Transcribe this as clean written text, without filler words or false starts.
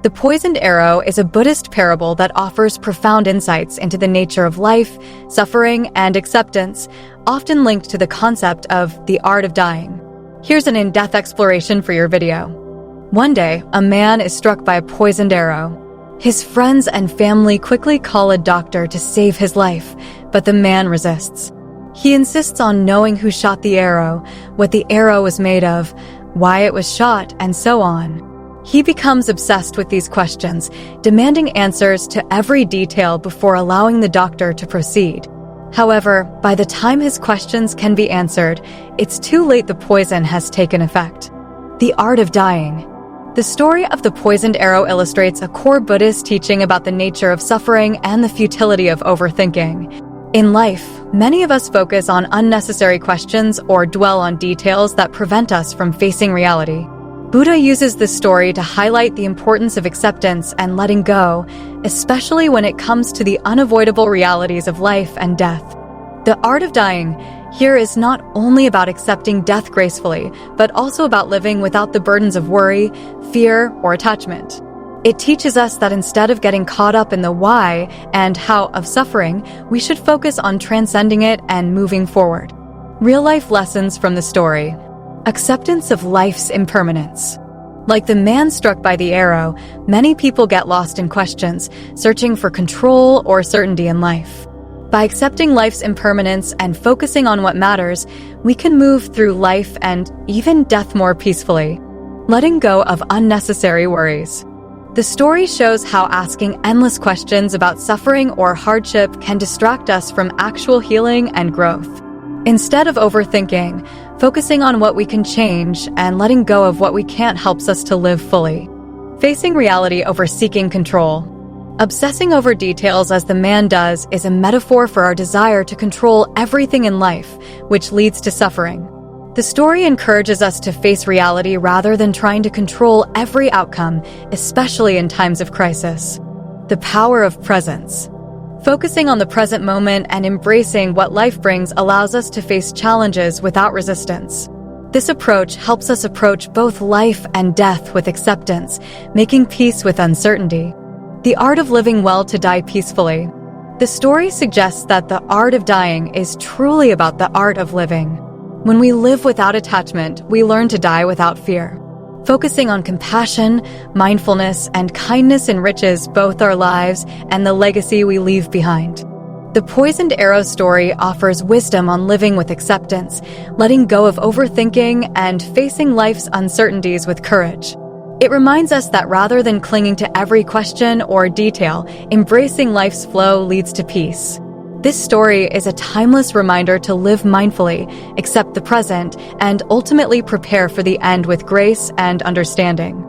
The poisoned arrow is a Buddhist parable that offers profound insights into the nature of life, suffering, and acceptance, often linked to the concept of the art of dying. Here's an in-depth exploration for your video. One day, a man is struck by a poisoned arrow. His friends and family quickly call a doctor to save his life, but the man resists. He insists on knowing who shot the arrow, what the arrow was made of, why it was shot, and so on. He becomes obsessed with these questions, demanding answers to every detail before allowing the doctor to proceed. However, by the time his questions can be answered, it's too late. The poison has taken effect. The art of dying. The story of the poisoned arrow illustrates a core Buddhist teaching about the nature of suffering and the futility of overthinking. In life, many of us focus on unnecessary questions or dwell on details that prevent us from facing reality. Buddha uses this story to highlight the importance of acceptance and letting go, especially when it comes to the unavoidable realities of life and death. The art of dying here is not only about accepting death gracefully, but also about living without the burdens of worry, fear, or attachment. It teaches us that instead of getting caught up in the why and how of suffering, we should focus on transcending it and moving forward. Real-life lessons from the story. Acceptance of life's impermanence. Like the man struck by the arrow, many people get lost in questions, searching for control or certainty in life. By accepting life's impermanence and focusing on what matters, we can move through life and even death more peacefully. Letting go of unnecessary worries. The story shows how asking endless questions about suffering or hardship can distract us from actual healing and growth. Instead of overthinking, focusing on what we can change and letting go of what we can't helps us to live fully. Facing reality over seeking control. Obsessing over details as the man does is a metaphor for our desire to control everything in life, which leads to suffering. The story encourages us to face reality rather than trying to control every outcome, especially in times of crisis. The power of presence. Focusing on the present moment and embracing what life brings allows us to face challenges without resistance. This approach helps us approach both life and death with acceptance, making peace with uncertainty. The art of living well to die peacefully. The story suggests that the art of dying is truly about the art of living. When we live without attachment, we learn to die without fear. Focusing on compassion, mindfulness, and kindness enriches both our lives and the legacy we leave behind. The poisoned arrow story offers wisdom on living with acceptance, letting go of overthinking, and facing life's uncertainties with courage. It reminds us that rather than clinging to every question or detail, embracing life's flow leads to peace. This story is a timeless reminder to live mindfully, accept the present, and ultimately prepare for the end with grace and understanding.